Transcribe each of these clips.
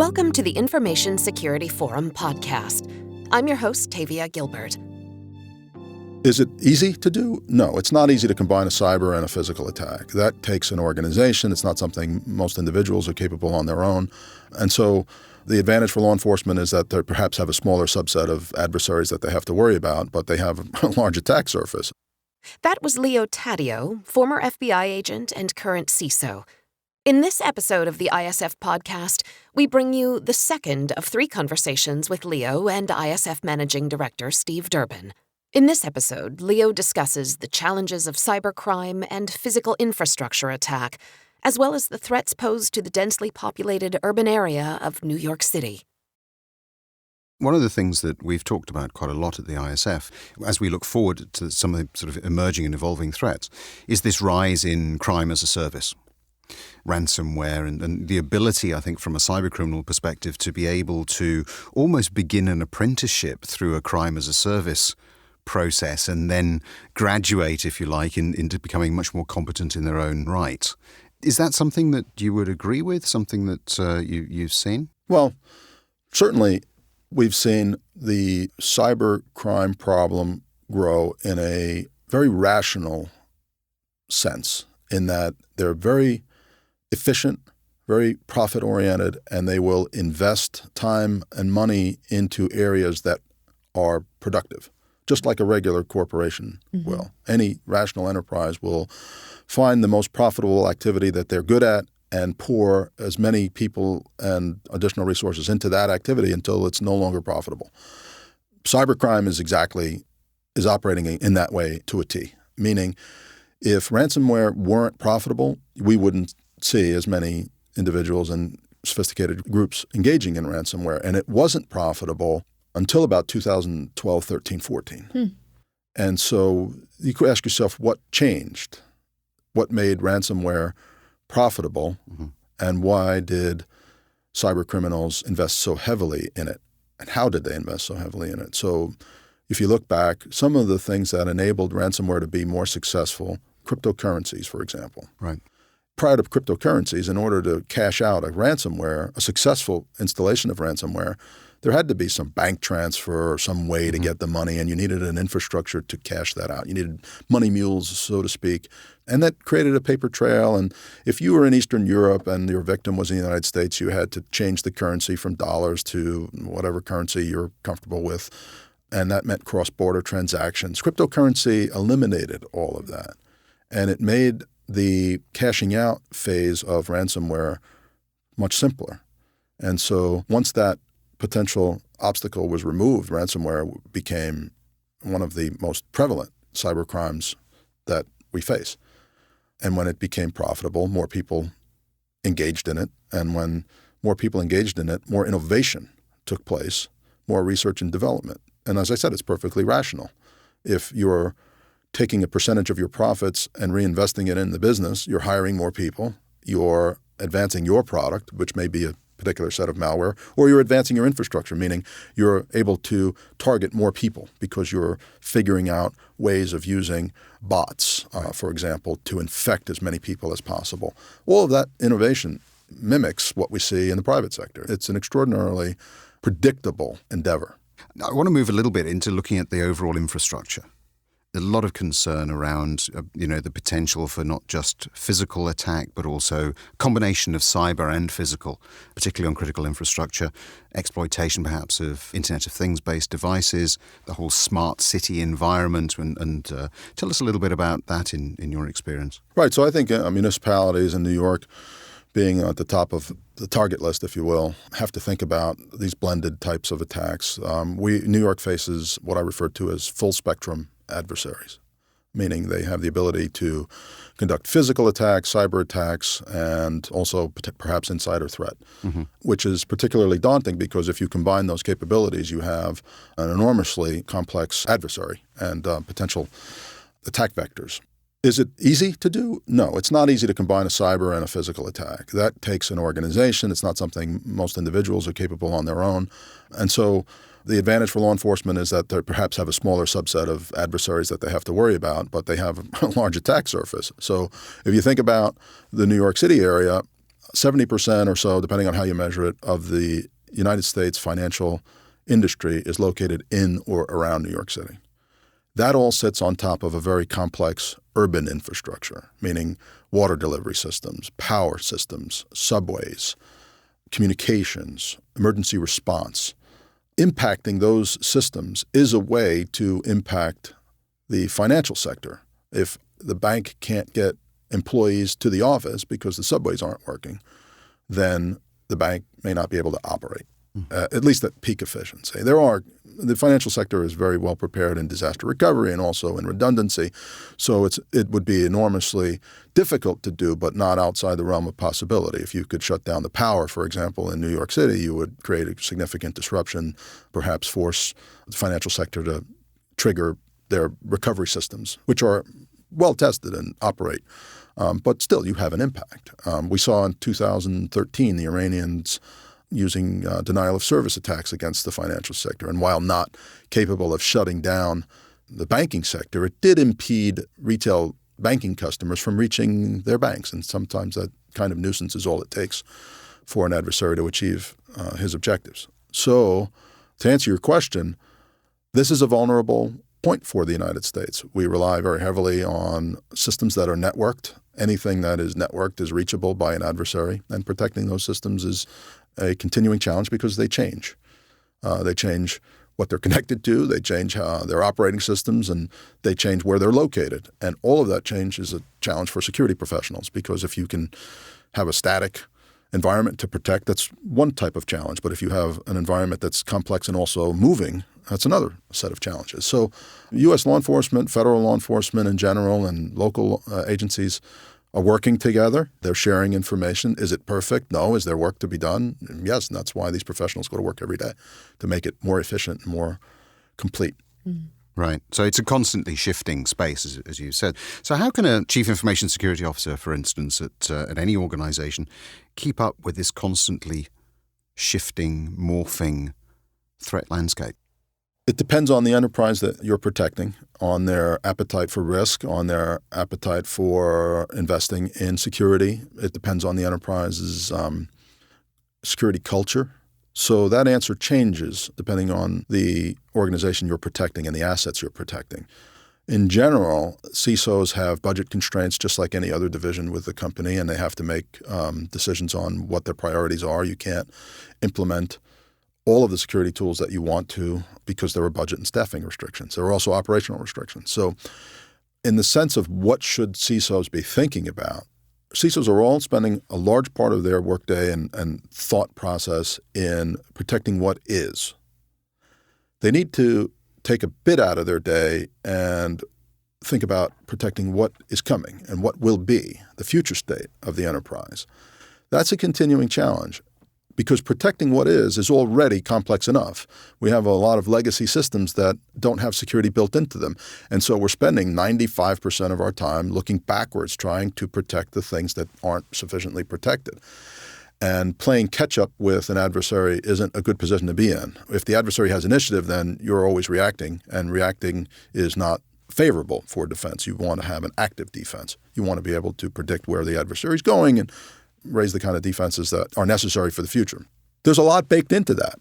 Welcome to the Information Security Forum podcast. I'm your host, Tavia Gilbert. Is it easy to do? No, it's not easy to combine a cyber and a physical attack. That takes an organization. It's not something most individuals are capable on their own. And so the advantage for law enforcement is that they perhaps have a smaller subset of adversaries that they have to worry about, but they have a large attack surface. That was Leo Taddeo, former FBI agent and current CISO. In this episode of the ISF podcast, we bring you the second of 3 conversations with Leo and ISF Managing Director Steve Durbin. In this episode, Leo discusses the challenges of cybercrime and physical infrastructure attack, as well as the threats posed to the densely populated urban area of New York City. One of the things that we've talked about quite a lot at the ISF, as we look forward to some of the sort of emerging and evolving threats, is this rise in crime as a service. Ransomware and the ability, I think, from a cybercriminal perspective to be able to almost begin an apprenticeship through a crime as a service process and then graduate, if you like, into becoming much more competent in their own right. Is that something that you would agree with, something that you've seen? Well, certainly we've seen the cybercrime problem grow in a very rational sense, in that they're very efficient, very profit-oriented, and they will invest time and money into areas that are productive, just like a regular corporation will. Any rational enterprise will find the most profitable activity that they're good at and pour as many people and additional resources into that activity until it's no longer profitable. Cybercrime is operating in that way to a T, meaning if ransomware weren't profitable, we wouldn't see as many individuals and sophisticated groups engaging in ransomware. And it wasn't profitable until about 2012, 13, 14. And so you could ask yourself, what changed? What made ransomware profitable? And why did cyber criminals invest so heavily in it? And how did they invest so heavily in it? So if you look back, some of the things that enabled ransomware to be more successful, cryptocurrencies, for example. Right. Prior to cryptocurrencies, in order to cash out a successful installation of ransomware, there had to be some bank transfer or some way to get the money, and you needed an infrastructure to cash that out. You needed money mules, so to speak, and that created a paper trail. And if you were in Eastern Europe and your victim was in the United States, you had to change the currency from dollars to whatever currency you're comfortable with, and that meant cross-border transactions. Cryptocurrency eliminated all of that, and it made the cashing out phase of ransomware much simpler. And so once that potential obstacle was removed, ransomware became one of the most prevalent cyber crimes that we face. And when it became profitable, more people engaged in it. And when more people engaged in it, more innovation took place, more research and development. And as I said, it's perfectly rational. If you're taking a percentage of your profits and reinvesting it in the business, you're hiring more people, you're advancing your product, which may be a particular set of malware, or you're advancing your infrastructure, meaning you're able to target more people because you're figuring out ways of using bots, for example, to infect as many people as possible. All of that innovation mimics what we see in the private sector. It's an extraordinarily predictable endeavor. I want to move a little bit into looking at the overall infrastructure. A lot of concern around, the potential for not just physical attack, but also a combination of cyber and physical, particularly on critical infrastructure, exploitation perhaps of Internet of Things-based devices, the whole smart city environment, and tell us a little bit about that in your experience. Right. So I think municipalities in New York, being at the top of the target list, if you will, have to think about these blended types of attacks. New York faces what I refer to as full spectrum adversaries, meaning they have the ability to conduct physical attacks, cyber attacks, and also perhaps insider threat, which is particularly daunting because if you combine those capabilities, you have an enormously complex adversary and potential attack vectors. Is it easy to do? No, it's not easy to combine a cyber and a physical attack. That takes an organization. It's not something most individuals are capable on their own. And so the advantage for law enforcement is that they perhaps have a smaller subset of adversaries that they have to worry about, but they have a large attack surface. So if you think about the New York City area, 70% or so, depending on how you measure it, of the United States financial industry is located in or around New York City. That all sits on top of a very complex urban infrastructure, meaning water delivery systems, power systems, subways, communications, emergency response. Impacting those systems is a way to impact the financial sector. If the bank can't get employees to the office because the subways aren't working, then the bank may not be able to operate, at least at peak efficiency. The financial sector is very well prepared in disaster recovery and also in redundancy, so it would be enormously difficult to do, but not outside the realm of possibility. If you could shut down the power, for example, in New York City, you would create a significant disruption, perhaps force the financial sector to trigger their recovery systems, which are well tested and operate. But still, you have an impact. We saw in 2013 the Iranians using denial of service attacks against the financial sector. And while not capable of shutting down the banking sector, it did impede retail banking customers from reaching their banks. And sometimes that kind of nuisance is all it takes for an adversary to achieve his objectives. So to answer your question, this is a vulnerable point for the United States. We rely very heavily on systems that are networked. Anything that is networked is reachable by an adversary, and protecting those systems is a continuing challenge because they change. They change what they're connected to, they change their operating systems, and they change where they're located. And all of that change is a challenge for security professionals, because if you can have a static environment to protect, that's one type of challenge. But if you have an environment that's complex and also moving, that's another set of challenges. So U.S. law enforcement, federal law enforcement in general, and local agencies are working together. They're sharing information. Is it perfect? No. Is there work to be done? Yes, and that's why these professionals go to work every day, to make it more efficient and more complete. Right. So it's a constantly shifting space, as you said. So how can a chief information security officer, for instance, at any organization, keep up with this constantly shifting, morphing threat landscape? It depends on the enterprise that you're protecting, on their appetite for risk, on their appetite for investing in security. It depends on the enterprise's security culture. So that answer changes depending on the organization you're protecting and the assets you're protecting. In general, CISOs have budget constraints just like any other division with the company, and they have to make decisions on what their priorities are. You can't implement all of the security tools that you want to because there are budget and staffing restrictions. There are also operational restrictions. So in the sense of what should CISOs be thinking about, CISOs are all spending a large part of their workday and thought process in protecting what is. They need to take a bit out of their day and think about protecting what is coming and what will be, the future state of the enterprise. That's a continuing challenge, because protecting what is already complex enough. We have a lot of legacy systems that don't have security built into them. And so we're spending 95% of our time looking backwards, trying to protect the things that aren't sufficiently protected. And playing catch up with an adversary isn't a good position to be in. If the adversary has initiative, then you're always reacting, and reacting is not favorable for defense. You want to have an active defense. You want to be able to predict where the adversary is going and raise the kind of defenses that are necessary for the future. There's a lot baked into that.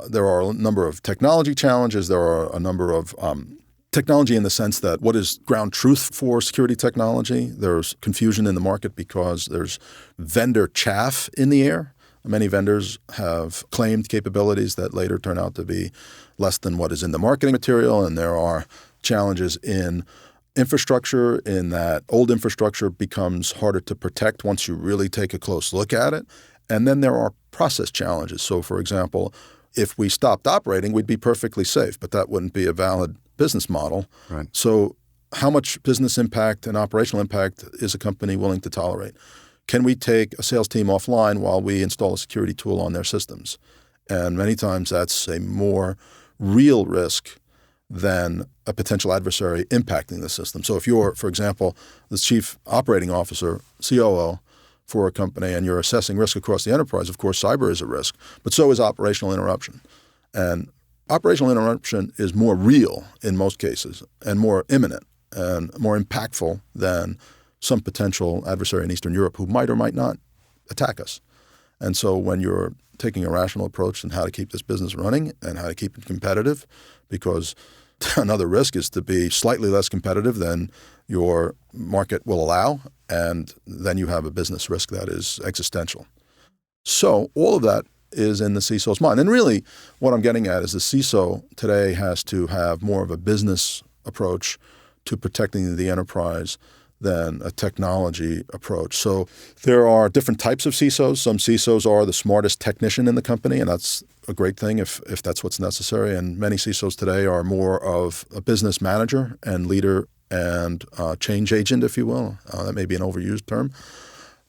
There are a number of technology challenges. There are a number of technology in the sense that what is ground truth for security technology? There's confusion in the market because there's vendor chaff in the air. Many vendors have claimed capabilities that later turn out to be less than what is in the marketing material, and there are challenges in infrastructure, in that old infrastructure becomes harder to protect once you really take a close look at it. And then there are process challenges. So, for example, if we stopped operating, we'd be perfectly safe, but that wouldn't be a valid business model. Right. So how much business impact and operational impact is a company willing to tolerate? Can we take a sales team offline while we install a security tool on their systems? And many times that's a more real risk than a potential adversary impacting the system. So if you're, for example, the chief operating officer, COO for a company, and you're assessing risk across the enterprise, of course, cyber is a risk, but so is operational interruption. And operational interruption is more real in most cases and more imminent and more impactful than some potential adversary in Eastern Europe who might or might not attack us. And so when you're taking a rational approach on how to keep this business running and how to keep it competitive, because another risk is to be slightly less competitive than your market will allow, and then you have a business risk that is existential. So all of that is in the CISO's mind. And really what I'm getting at is the CISO today has to have more of a business approach to protecting the enterprise than a technology approach. So there are different types of CISOs. Some CISOs are the smartest technician in the company, and that's a great thing if that's what's necessary. And many CISOs today are more of a business manager and leader and change agent, if you will. That may be an overused term.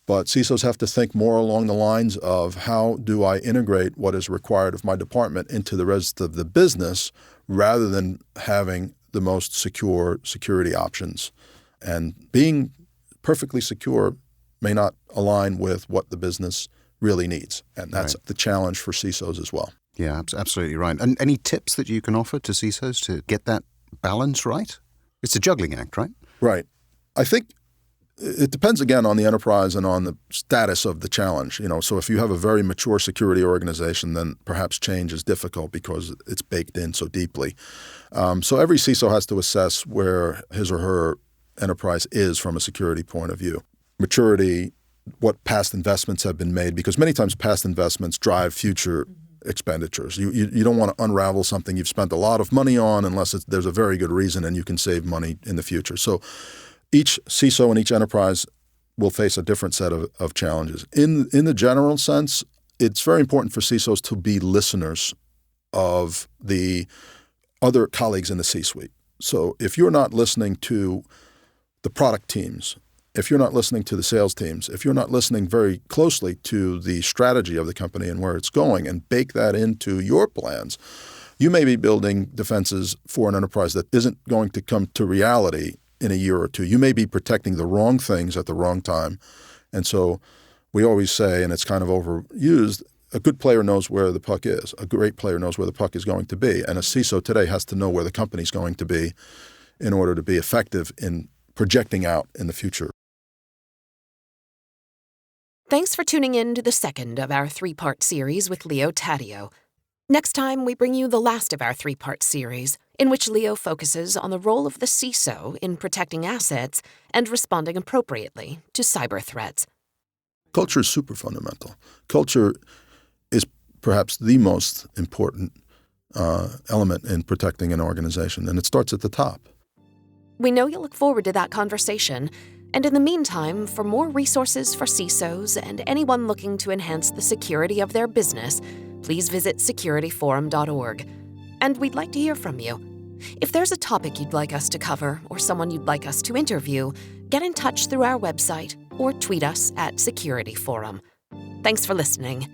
But CISOs have to think more along the lines of how do I integrate what is required of my department into the rest of the business rather than having the most secure security options. And being perfectly secure may not align with what the business really needs. And that's the challenge for CISOs as well. Yeah, absolutely right. And any tips that you can offer to CISOs to get that balance right? It's a juggling act, right? Right. I think it depends, again, on the enterprise and on the status of the challenge. So if you have a very mature security organization, then perhaps change is difficult because it's baked in so deeply. So every CISO has to assess where his or her enterprise is from a security point of view. Maturity, what past investments have been made, because many times past investments drive future expenditures. You don't want to unravel something you've spent a lot of money on unless there's a very good reason and you can save money in the future. So each CISO and each enterprise will face a different set of challenges. In the general sense, it's very important for CISOs to be listeners of the other colleagues in the C-suite. So if you're not listening to the product teams, if you're not listening to the sales teams, if you're not listening very closely to the strategy of the company and where it's going and bake that into your plans, you may be building defenses for an enterprise that isn't going to come to reality in a year or two. You may be protecting the wrong things at the wrong time. And so we always say, and it's kind of overused, a good player knows where the puck is. A great player knows where the puck is going to be. And a CISO today has to know where the company's going to be in order to be effective in projecting out in the future. Thanks for tuning in to the second of our three-part series with Leo Taddeo. Next time, we bring you the last of our three-part series, in which Leo focuses on the role of the CISO in protecting assets and responding appropriately to cyber threats. Culture is super fundamental. Culture is perhaps the most important element in protecting an organization, and it starts at the top. We know you'll look forward to that conversation, and in the meantime, for more resources for CISOs and anyone looking to enhance the security of their business, please visit securityforum.org. And we'd like to hear from you. If there's a topic you'd like us to cover or someone you'd like us to interview, get in touch through our website or tweet us at Security Forum. Thanks for listening.